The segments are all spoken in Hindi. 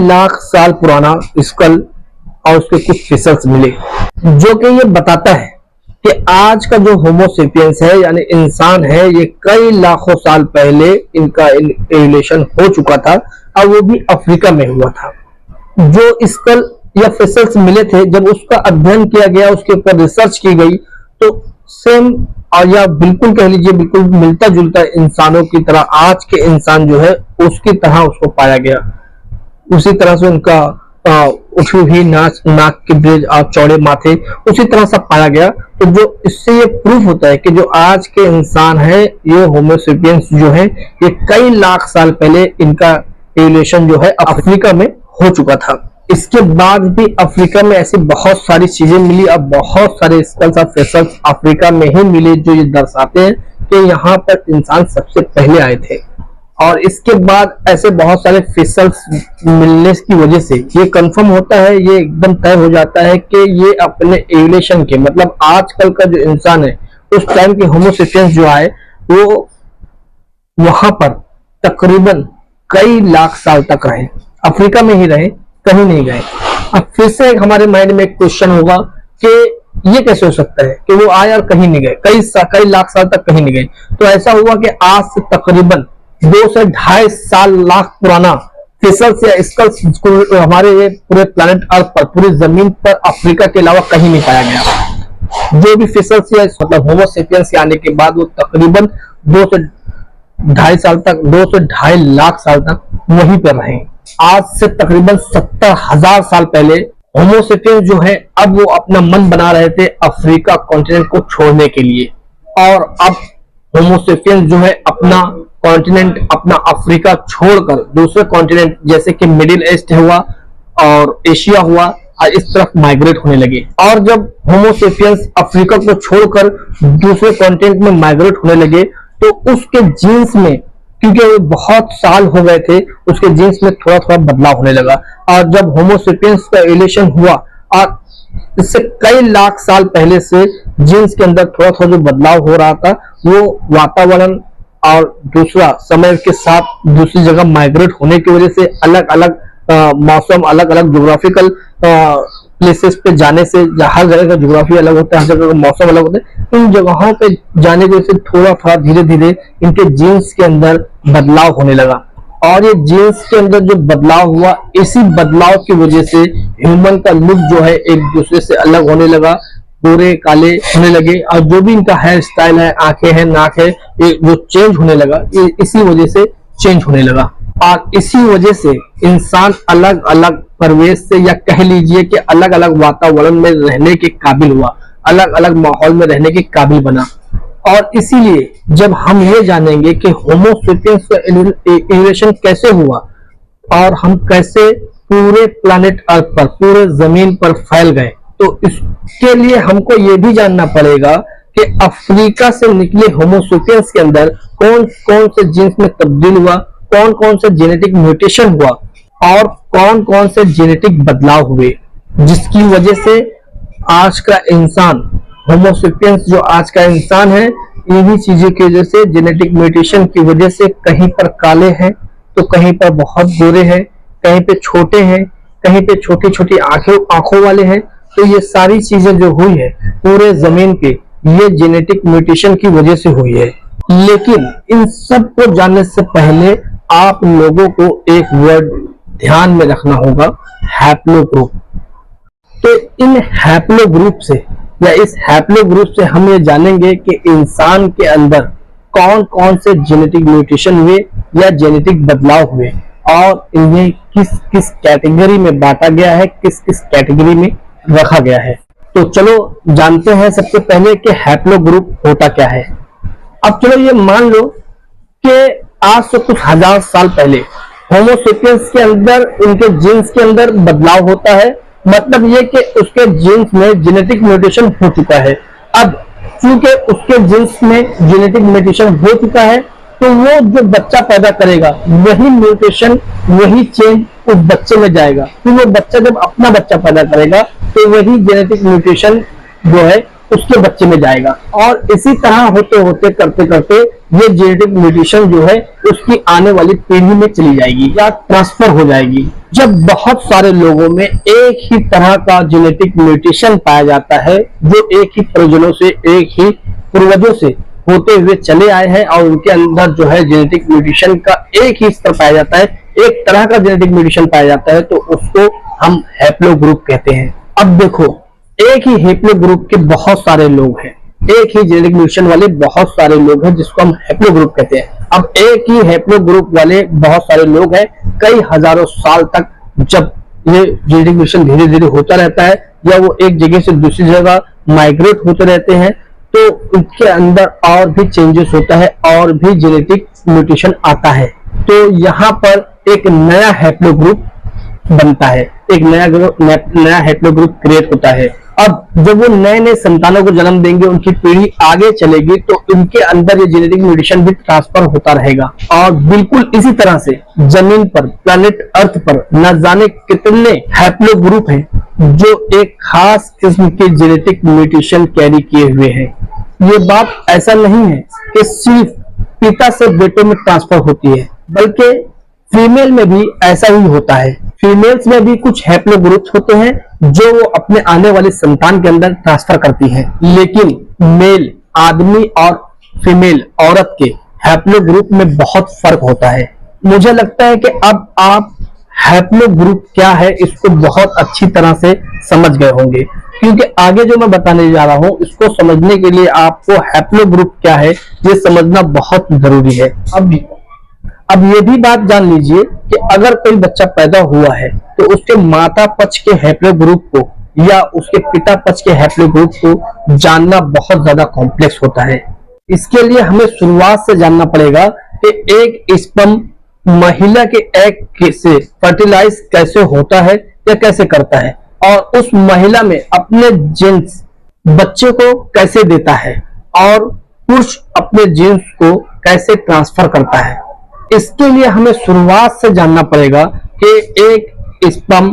लाख साल पुराना स्कल और उसके कुछ फिसल्स मिले, जो कि ये बताता है कि आज का जो होमोसेपियंस है यानी इंसान है, ये कई लाखों साल पहले इनका एवोल्यूशन हो चुका था और वो भी अफ्रीका में हुआ था। जो स्कल या फिसल्स मिले थे, जब उसका अध्ययन किया गया, उसके ऊपर रिसर्च की गई, तो सेम और या बिल्कुल कह लीजिए बिल्कुल मिलता जुलता इंसानों की तरह आज के इंसान जो है उसकी तरह उसको पाया गया। उसी तरह से उनका उठी हुई नाक के ब्रिज और चौड़े माथे उसी तरह से पाया गया। तो जो इससे ये प्रूफ होता है कि जो आज के इंसान है, ये होमोसेपियंस जो है, ये कई लाख साल पहले इनका एवोल्यूशन जो है अफ्रीका में हो चुका था। इसके बाद भी अफ्रीका में ऐसी बहुत सारी चीजें मिली, अब बहुत सारे स्कल्स और फिसल्स अफ्रीका में ही मिले, जो ये दर्शाते हैं कि यहाँ पर इंसान सबसे पहले आए थे। और इसके बाद ऐसे बहुत सारे फिसल्स मिलने की वजह से ये कंफर्म होता है, ये एकदम तय हो जाता है कि ये अपने एवोल्यूशन के मतलब आजकल का जो इंसान है, उस टाइम के होमोसेपियंस जो आए वो वहां पर तकरीबन कई लाख साल तक रहे, अफ्रीका में ही रहे, कहीं नहीं गए। अब फिर से हमारे माइंड में एक क्वेश्चन होगा कि ये कैसे हो सकता है कि वो आए और कहीं नहीं गए, कई लाख साल तक कहीं नहीं गए। तो ऐसा हुआ कि आज से तकरीबन 2 से 2.5 लाख पुराना फिसल्स या स्कल्स हमारे ये पूरे प्लैनेट अर्थ पर, पूरी जमीन पर अफ्रीका के अलावा कहीं नहीं पाया गया। जो भी फिसल्स या मतलब होमोसेपियंस के आने के बाद वो तकरीबन 2 से 2.5 साल तक, 2 से 2.5 लाख साल तक वहीं पर रहे। आज से तकरीबन 70,000 साल पहले होमोसेपियंस जो है, अब वो अपना मन बना रहे थे अफ्रीका कॉन्टिनेंट को छोड़ने के लिए। और अब होमोसेपियंस जो है अपना कॉन्टिनेंट, अपना अफ्रीका छोड़कर दूसरे कॉन्टिनेंट जैसे कि मिडिल ईस्ट हुआ और एशिया हुआ, इस तरफ माइग्रेट होने लगे। और जब होमोसेपियंस अफ्रीका को छोड़कर दूसरे कॉन्टिनेंट में माइग्रेट होने लगे, तो उसके जीन्स में, क्योंकि वो बहुत साल हो गए थे, उसके जीन्स में थोड़ा थोड़ा बदलाव होने लगा। और जब होमोसेपियंस का एवोल्यूशन हुआ और इससे कई लाख साल पहले से जीन्स के अंदर थोड़ा थोड़ा जो बदलाव हो रहा था, वो वातावरण और दूसरा समय के साथ दूसरी जगह माइग्रेट होने की वजह से, अलग अलग मौसम, अलग अलग ज्योग्राफिकल प्लेसेस पे जाने से, हर जगह का ज्योग्राफी अलग होता है, हर जगह का मौसम अलग होता है, इन जगहों पे जाने की वजह से थोड़ा थोड़ा धीरे धीरे इनके जीन्स के अंदर बदलाव होने लगा। और ये जीन्स के अंदर जो बदलाव हुआ, इसी बदलाव की वजह से ह्यूमन का लुक जो है एक दूसरे से अलग होने लगा, गोरे काले होने लगे, और जो भी इनका हेयर स्टाइल है, आंखें हैं, नाक है, ये जो चेंज होने लगा, ये इसी वजह से चेंज होने लगा। और इसी वजह से इंसान अलग अलग परिवेश से, या कह लीजिए कि अलग अलग वातावरण में रहने के काबिल हुआ, अलग अलग माहौल में रहने के काबिल बना। और इसीलिए जब हम ये जानेंगे कि होमोसेपियंस का एवोल्यूशन कैसे हुआ और हम कैसे पूरे प्लैनेट अर्थ पर, पूरे जमीन पर फैल गए, तो इसके लिए हमको ये भी जानना पड़ेगा कि अफ्रीका से निकले होमोसेपियंस के अंदर कौन कौन से जीन्स में तब्दील हुआ, कौन कौन से जेनेटिक म्यूटेशन हुआ और कौन कौन से जेनेटिक बदलाव हुए, जिसकी वजह से आज का इंसान, होमोसेपियंस जो आज का इंसान है, इन्हीं चीजों की वजह से, जेनेटिक म्यूटेशन की वजह से कहीं पर काले हैं तो कहीं पर बहुत गोरे हैं, कहीं पे छोटे हैं, कहीं पे छोटी छोटी आंखों वाले हैं। तो ये सारी चीजें जो हुई है पूरे जमीन पे, ये जेनेटिक म्यूटेशन की वजह से हुई है। लेकिन इन सब को जानने से पहले आप लोगों को एक वर्ड ध्यान में रखना होगा, हैप्लोग्रुप। तो इन हैप्लोग्रुप से, या इस हैप्लोग्रुप से हम ये जानेंगे कि इंसान के अंदर कौन कौन से जेनेटिक म्यूटेशन हुए या जेनेटिक बदलाव हुए, और इन्हें किस किस कैटेगरी में बांटा गया है, किस किस कैटेगरी में रखा गया है। तो चलो जानते हैं सबसे पहले कि हैप्लोग्रुप होता क्या है। अब चलो ये मान लो कि आज से कुछ हजार साल पहले होमोसेपियंस के अंदर, उनके जीन्स के अंदर बदलाव होता है, मतलब ये कि उसके जीन्स में जेनेटिक म्यूटेशन हो चुका है। अब चूंकि उसके जीन्स में जेनेटिक म्यूटेशन हो चुका है, तो वो जो बच्चा पैदा करेगा, वही म्यूटेशन, वही चेंज उस बच्चे में जाएगा। तो वो बच्चा जब अपना बच्चा पैदा करेगा, तो वही जेनेटिक म्यूटेशन जो है उसके बच्चे में जाएगा, और इसी तरह होते होते करते करते ये जेनेटिक म्यूटेशन जो है उसकी आने वाली पीढ़ी में चली जाएगी या ट्रांसफर हो जाएगी। जब बहुत सारे लोगों में एक ही तरह का जेनेटिक म्यूटेशन पाया जाता है, जो एक ही परिजनों से, एक ही पूर्वजों से होते हुए चले आए हैं, और उनके अंदर जो है जेनेटिक म्यूटेशन का एक ही स्तर पाया जाता है, एक तरह का जेनेटिक म्यूटेशन पाया जाता है, तो उसको हम हैप्लो ग्रुप कहते हैं। अब देखो, एक ही हैप्लो ग्रुप के बहुत सारे लोग हैं, एक ही जेनेटिक म्यूटेशन वाले बहुत सारे लोग हैं, जिसको हम हैप्लो ग्रुप कहते हैं। अब एक ही हैप्लो ग्रुप वाले बहुत सारे लोग हैं, कई हजारों साल तक जब ये जेनेटिक म्यूटेशन धीरे धीरे होता रहता है, या वो एक जगह से दूसरी जगह माइग्रेट होते रहते हैं, तो उनके अंदर और भी चेंजेस होता है, और भी जेनेटिक म्यूटेशन आता है। तो यहाँ पर एक नया हैप्लो ग्रुप बनता है, एक नया हैप्लो ग्रुप क्रिएट होता है। अब जब वो नए नए संतानों को जन्म देंगे, उनकी पीढ़ी आगे चलेगी, तो उनके अंदर ये जेनेटिक म्यूटेशन भी ट्रांसफर होता रहेगा। और बिल्कुल इसी तरह से जमीन पर, प्लैनेट अर्थ पर न जाने कितने हैप्लो ग्रुप हैं जो एक खास किस्म के जेनेटिक म्यूटेशन कैरी किए हुए हैं। ये बात ऐसा नहीं है कि सिर्फ पिता से बेटे में ट्रांसफर होती है, बल्कि फीमेल में भी ऐसा ही होता है। फीमेल्स में भी कुछ हैप्लो ग्रुप्स होते हैं जो वो अपने आने वाले संतान के अंदर ट्रांसफर करती है, लेकिन मेल आदमी और फीमेल औरत के हैप्लो ग्रुप में बहुत फर्क होता है। मुझे लगता है कि अब आप हैप्लो ग्रुप क्या है इसको बहुत अच्छी तरह से समझ गए होंगे, क्योंकि आगे जो मैं बताने जा रहा हूं इसको समझने के लिए आपको हैप्लो ग्रुप क्या है ये समझना बहुत जरूरी है। अब ये भी बात जान लीजिए कि अगर कोई बच्चा पैदा हुआ है तो उसके माता पक्ष के हैप्लो ग्रुप को या उसके पिता पक्ष के हैप्लो ग्रुप को जानना बहुत ज्यादा कॉम्प्लेक्स होता है। इसके लिए हमें शुरुआत से जानना पड़ेगा कि एक स्पर्म महिला के एग से फर्टिलाइज कैसे होता है या कैसे करता है, और उस महिला में अपने जीन्स बच्चे को कैसे देता है, और पुरुष अपने जीन्स को कैसे ट्रांसफर करता है। इसके लिए हमें शुरुआत से जानना पड़ेगा कि एक स्पर्म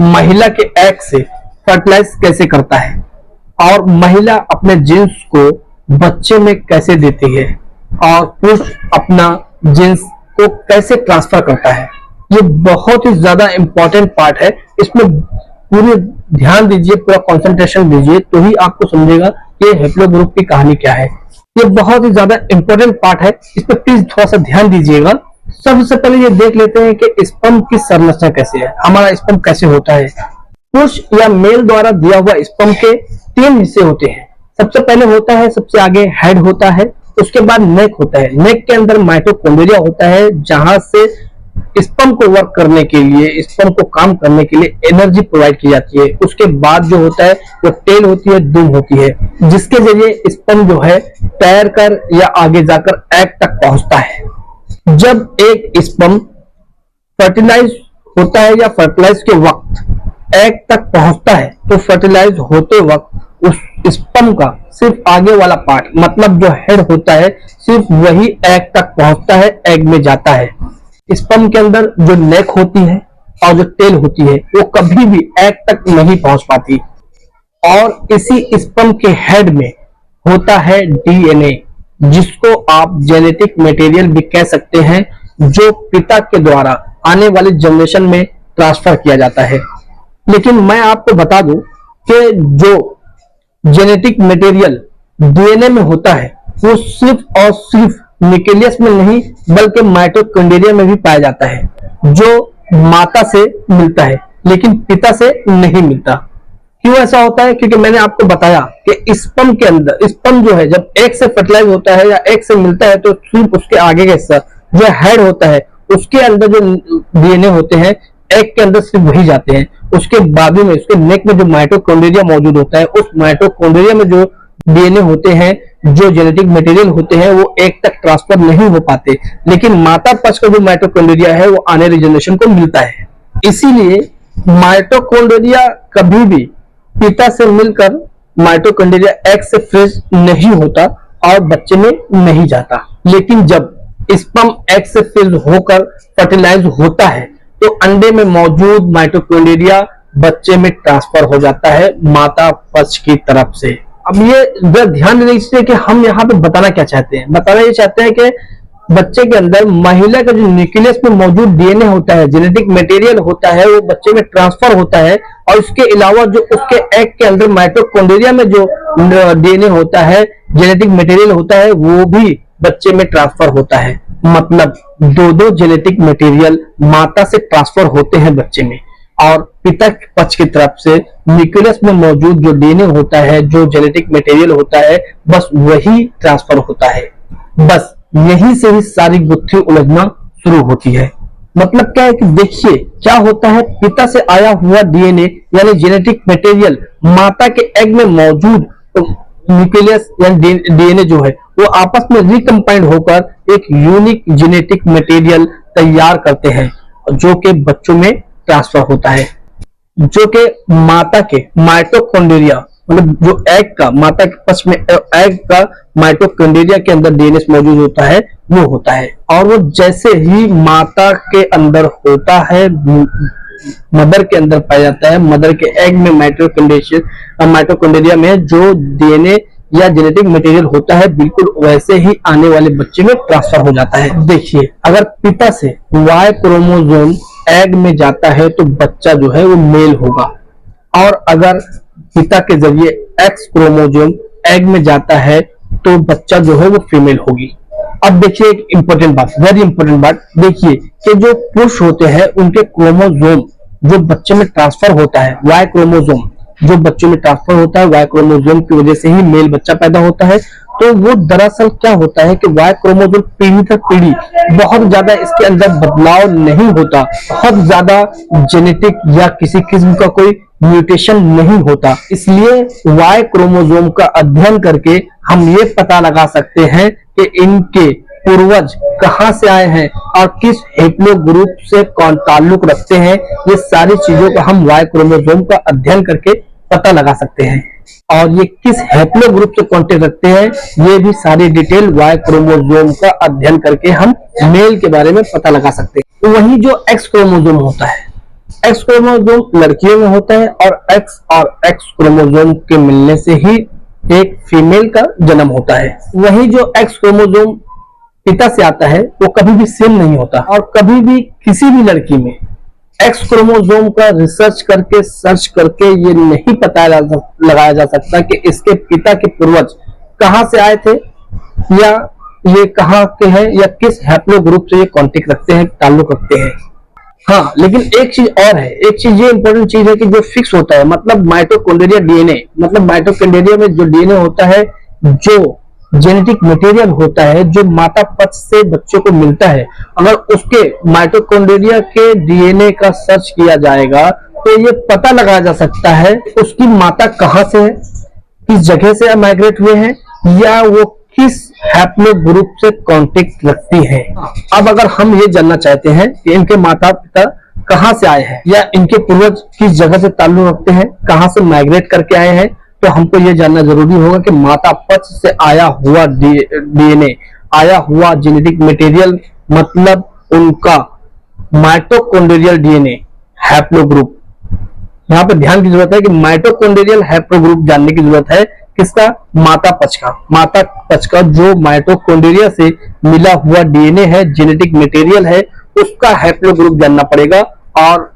महिला के एग से फर्टिलाइज कैसे करता है, और महिला अपने जीन्स को बच्चे में कैसे देती है, और पुरुष अपना जीन्स को कैसे ट्रांसफर करता है। ये बहुत ही ज्यादा इंपॉर्टेंट पार्ट है, इसमें पूरे ध्यान दीजिए, पूरा कंसंट्रेशन दीजिए, तो ही आपको समझेगा कि हैप्लो ग्रुप की कहानी क्या है। ये बहुत ही ज्यादा इंपॉर्टेंट पार्ट है, इस पर प्लीज थोड़ा सा ध्यान दीजिएगा। सबसे पहले ये देख लेते हैं कि स्पर्म की संरचना कैसे है, हमारा स्पर्म कैसे होता है। पुरुष या मेल द्वारा दिया हुआ स्पर्म के 3 हिस्से होते हैं। सबसे पहले होता है, सबसे आगे हेड होता है, उसके बाद नेक होता है। नेक के अंदर माइटोकॉन्ड्रिया होता है, जहां से स्पर्म को वर्क करने के लिए, स्पर्म को काम करने के लिए एनर्जी प्रोवाइड की जाती है। उसके बाद जो होता है वो टेल होती है, दुम होती है, जिसके जरिए स्पर्म जो है तैरकर या आगे जाकर एग तक पहुंचता है। जब एक स्पर्म फर्टिलाइज होता है या फर्टिलाइज के वक्त एग तक पहुंचता है, तो फर्टिलाइज होते वक्त उस स्पर्म का सिर्फ आगे वाला पार्ट, मतलब जो हेड होता है, सिर्फ वही एग तक पहुंचता है, एग में जाता है। स्पर्म के अंदर जो नेक होती है और जो टेल होती है वो कभी भी एग तक नहीं पहुंच पाती। और इसी स्पर्म के हेड में होता है डीएनए, जिसको आप जेनेटिक मटेरियल भी कह सकते हैं, जो पिता के द्वारा आने वाले जनरेशन में ट्रांसफर किया जाता है। लेकिन मैं आपको बता दूं कि जो जेनेटिक मटेरियल डीएनए में होता है वो सिर्फ और सिर्फ न्यूक्लियस में नहीं बल्कि माइटोकॉन्ड्रिया में भी पाया जाता है, जो माता से मिलता है लेकिन पिता से नहीं मिलता। क्यों ऐसा होता है? क्योंकि मैंने आपको बताया कि स्पर्म के अंदर, स्पर्म जो है जब एग से फर्टिलाइज होता है या एग से मिलता है, तो सिर्फ उसके आगे का हिस्सा जो हेड होता है उसके अंदर जो डीएनए होते हैं एग के अंदर सिर्फ वही जाते हैं। उसके बाद में उसके नेक में जो माइटोकॉन्ड्रिया मौजूद होता है, उस माइटोकॉन्ड्रिया में जो डीएनए होते हैं, जो जेनेटिक मटेरियल होते हैं, वो एग तक ट्रांसफर नहीं हो पाते, लेकिन माता पक्ष का जो माइटोकॉन्ड्रिया है वो आने वाली जनरेशन को मिलता है। इसीलिए माइटोकॉन्ड्रिया कभी भी पिता से मिलकर माइटोकॉन्ड्रिया एग से फ्रेश नहीं होता और बच्चे में नहीं जाता। लेकिन जब स्पर्म एग से फिल होकर फर्टिलाइज होता है, तो अंडे में मौजूद माइटोकॉन्ड्रिया बच्चे में ट्रांसफर हो जाता है माता पक्ष की तरफ से। अब ये ध्यान देने के कि हम यहाँ पे बताना क्या चाहते हैं, बताना ये चाहते हैं कि बच्चे के अंदर महिला का जो न्यूक्लियस में मौजूद डीएनए होता है, जेनेटिक मटेरियल होता है, वो बच्चे में ट्रांसफर होता है। और उसके अलावा जो उसके एग के अंदर माइटोकॉन्ड्रिया में जो डीएनए होता है, जेनेटिक मटेरियल होता है, वो भी बच्चे में ट्रांसफर होता है। मतलब दो जेनेटिक मटेरियल माता से ट्रांसफर होते हैं बच्चे में, और पिता पक्ष की तरफ से न्यूक्लियस में मौजूद जो डीएनए होता है, जो जेनेटिक मटेरियल होता है, बस वही ट्रांसफर होता है। बस यहीं से ही सारी गुत्थी उलझना शुरू होती है। मतलब क्या है कि देखिए क्या होता है, पिता से आया हुआ डीएनए यानी जेनेटिक मटेरियल माता के एग में मौजूद न्यूक्लियस यानी डीएनए जो है वो आपस में रिकम्बाइंड होकर एक यूनिक जेनेटिक मटेरियल तैयार करते हैं, जो कि बच्चों में ट्रांसफर होता है, जो कि माता के माइटोकॉन्ड्रिया मतलब जो एग का माता के पक्ष में एग का माइटोकॉन्ड्रिया के अंदर डीएनए मौजूद होता है वो होता है। और वो जैसे ही माता के अंदर होता है, मदर के अंदर पाया जाता है, मदर के एग में माइटोकॉन्ड्रिया में जो डीएनए या जेनेटिक मटेरियल होता है, बिल्कुल वैसे ही आने वाले बच्चे में ट्रांसफर हो जाता है। देखिए अगर पिता से वाई क्रोमोसोम एग में जाता है तो बच्चा जो है वो मेल होगा, और अगर पिता के जरिए एक्स क्रोमोसोम एग में जाता है तो बच्चा जो है वो फीमेल होगी। अब देखिए एक इंपॉर्टेंट बात, वेरी इंपॉर्टेंट बात, देखिए कि जो पुरुष होते हैं उनके क्रोमोसोम जो बच्चे में ट्रांसफर होता है, वाई क्रोमोसोम जो बच्चों में ट्रांसफर होता है, वाई क्रोमोसोम की वजह से ही मेल बच्चा पैदा होता है। तो वो दरअसल क्या होता है कि वाई क्रोमोसोम पीढ़ी तक पीढ़ी बहुत ज्यादा इसके अंदर बदलाव नहीं होता, बहुत ज्यादा जेनेटिक या किसी किस्म का कोई म्यूटेशन नहीं होता। इसलिए वाई क्रोमोसोम का अध्ययन करके हम ये पता लगा सकते हैं कि इनके पूर्वज कहां से आए हैं और किस हैप्लो ग्रुप से कौन ताल्लुक रखते हैं। ये सारी चीजों को हम वाई क्रोमोसोम का अध्ययन करके पता लगा सकते हैं, और ये किस हैप्लो ग्रुप से कांटेक्ट रखते हैं ये भी सारी डिटेल वाई क्रोमोसोम का अध्ययन करके हम मेल के बारे में पता लगा सकते हैं। तो वही जो एक्स क्रोमोसोम होता है, एक्स क्रोमोसोम लड़कियों में होता है, और एक्स क्रोमोसोम के मिलने से ही एक फीमेल का जन्म होता है। वही जो एक्स क्रोमोसोम पिता से आता है वो कभी भी सेम नहीं होता, और कभी भी किसी भी लड़की में एक्स क्रोमोसोम का रिसर्च करके सर्च करके ये नहीं पता लगाया जा सकता कि इसके पिता के पूर्वज कहां से आए थे, या ये कहां के हैं, या किस हैप्लो ग्रुप से ये कांटेक्ट रखते हैं, ताल्लुक रखते हैं। हाँ, लेकिन एक चीज और है, एक चीज ये इंपॉर्टेंट चीज है कि जो फिक्स होता है, मतलब माइटोकॉन्ड्रिया डीएनए, मतलब माइटोकॉन्ड्रिया में जो डीएनए होता है, जो जेनेटिक मटेरियल होता है, जो माता पक्ष से बच्चों को मिलता है, अगर उसके माइटोकॉन्ड्रिया के डीएनए का सर्च किया जाएगा तो ये पता लगाया जा सकता है उसकी माता कहां से है, किस जगह से माइग्रेट हुए हैं, या वो किस हैप्लो ग्रुप से कांटेक्ट रखती है। अब अगर हम ये जानना चाहते हैं कि इनके माता पिता कहां से आए हैं, या इनके पूर्वज किस जगह से ताल्लुक रखते हैं, कहां से माइग्रेट करके आए हैं, तो हमको ये जानना जरूरी होगा कि माता पक्ष से आया हुआ डीएनए, आया हुआ जेनेटिक मटेरियल, मतलब उनका माइटोकॉन्ड्रियल डीएनए हैप्लो ग्रुप। यहाँ पे ध्यान की जरूरत है कि माइटोकॉन्ड्रियल हैप्लो ग्रुप जानने की जरूरत है, किसका, माता पक्ष का। माता पक्ष का जो माइटोकॉन्ड्रिया से मिला हुआ डीएनए है, जेनेटिक मटेरियल है, उसका हैप्लो ग्रुप जानना पड़ेगा, और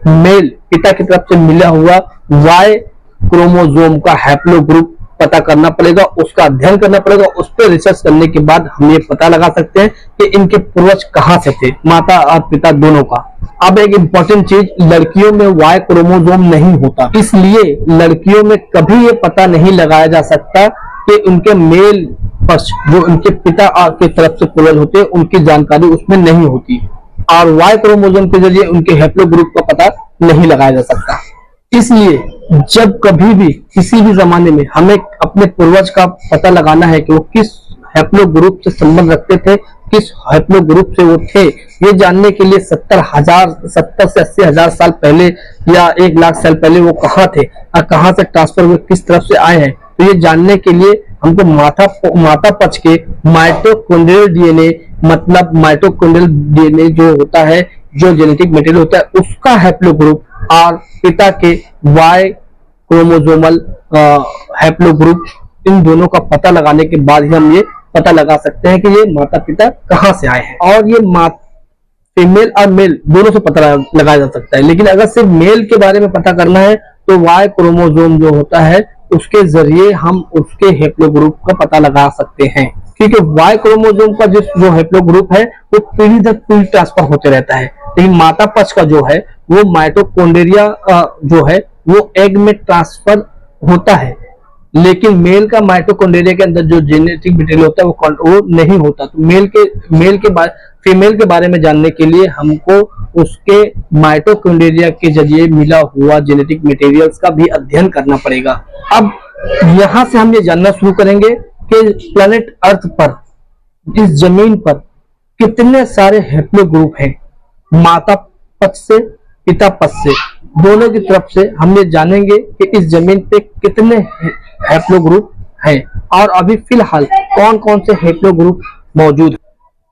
मेल पिता की तरफ से मिला हुआ वाई क्रोमोसोम का हैप्लो ग्रुप पता करना पड़ेगा, उसका अध्ययन करना पड़ेगा। उस पर रिसर्च करने के बाद हम ये पता लगा सकते हैं कि इनके पूर्वज कहां से थे, माता और पिता दोनों का। अब एक इंपॉर्टेंट चीज, लड़कियों में वाई क्रोमोसोम नहीं होता, इसलिए लड़कियों में कभी ये पता नहीं लगाया जा सकता कि उनके मेल पक्ष जो उनके पिता की तरफ से पूर्वज होते हैं उनकी जानकारी उसमें नहीं होती, और वाई क्रोमोसोम के जरिए उनके हैप्लो ग्रुप का पता नहीं लगाया जा सकता। इसलिए जब कभी भी किसी भी जमाने में हमें अपने पूर्वज का पता लगाना है कि वो किस हैप्लो ग्रुप से संबंध रखते थे, किस हैप्लो ग्रुप से वो थे, ये जानने के लिए 70 से 80 हजार साल पहले या 1 लाख साल पहले वो कहाँ थे और कहाँ से ट्रांसफर हुए, किस तरफ से आए हैं, तो ये जानने के लिए हमको माता पक्ष के माइटोकॉन्ड्रियल डीएनए, मतलब माइटोकॉन्ड्रियल डीएनए जो होता है, जो जेनेटिक मटेरियल होता है, उसका हैप्लो ग्रुप और पिता के वाई क्रोमोसोमल हैप्लोग्रुप, इन दोनों का पता लगाने के बाद ही हम ये पता लगा सकते हैं कि ये माता पिता कहाँ से आए हैं। और ये फीमेल और मेल दोनों से पता लगाया जा सकता है, लेकिन अगर सिर्फ मेल के बारे में पता करना है तो वाई क्रोमोसोम जो होता है उसके जरिए हम उसके हैप्लोग्रुप का पता लगा सकते हैं, क्योंकि वाई क्रोमोसोम का जो हैप्लोग्रुप है वो पीढ़ी दर पीढ़ी ट्रांसफर होते रहता है। लेकिन माता पक्ष का जो है वो माइटोकॉन्ड्रिया जो है वो एग में ट्रांसफर होता है, लेकिन मेल का माइटोकॉन्ड्रिया के अंदर जो जेनेटिक मटेरियल होता है वो नहीं होता। तो फीमेल के बारे में जानने के लिए हमको उसके माइटोकॉन्ड्रिया के जरिए मिला हुआ जेनेटिक मटेरियल्स का भी अध्ययन करना पड़ेगा। अब यहां से हम ये जानना शुरू करेंगे कि प्लेनेट अर्थ पर, इस जमीन पर कितने सारे हैप्लोग्रुप हैं, माता पक्ष से पिता पक्ष से, दोनों की तरफ से हम ये जानेंगे कि इस जमीन पे कितने हैप्लोग्रुप हैं और अभी फिलहाल कौन कौन से हैप्लोग्रुप मौजूद हैं।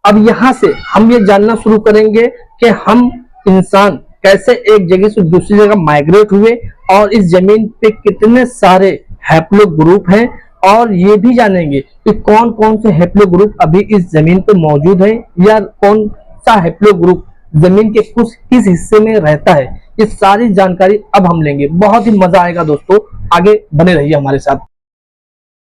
अब यहाँ से हम ये जानना शुरू करेंगे कि हम इंसान कैसे एक जगह से दूसरी जगह माइग्रेट हुए और इस जमीन पे कितने सारे हैप्लोग्रुप हैं, और ये भी जानेंगे कि कौन कौन से हैप्लोग्रुप अभी इस जमीन पे मौजूद है या कौन सा हैप्लोग्रुप जमीन के किस हिस्से में रहता है। ये सारी जानकारी अब हम लेंगे। बहुत ही मजा आएगा दोस्तों, आगे बने रहिए हमारे साथ।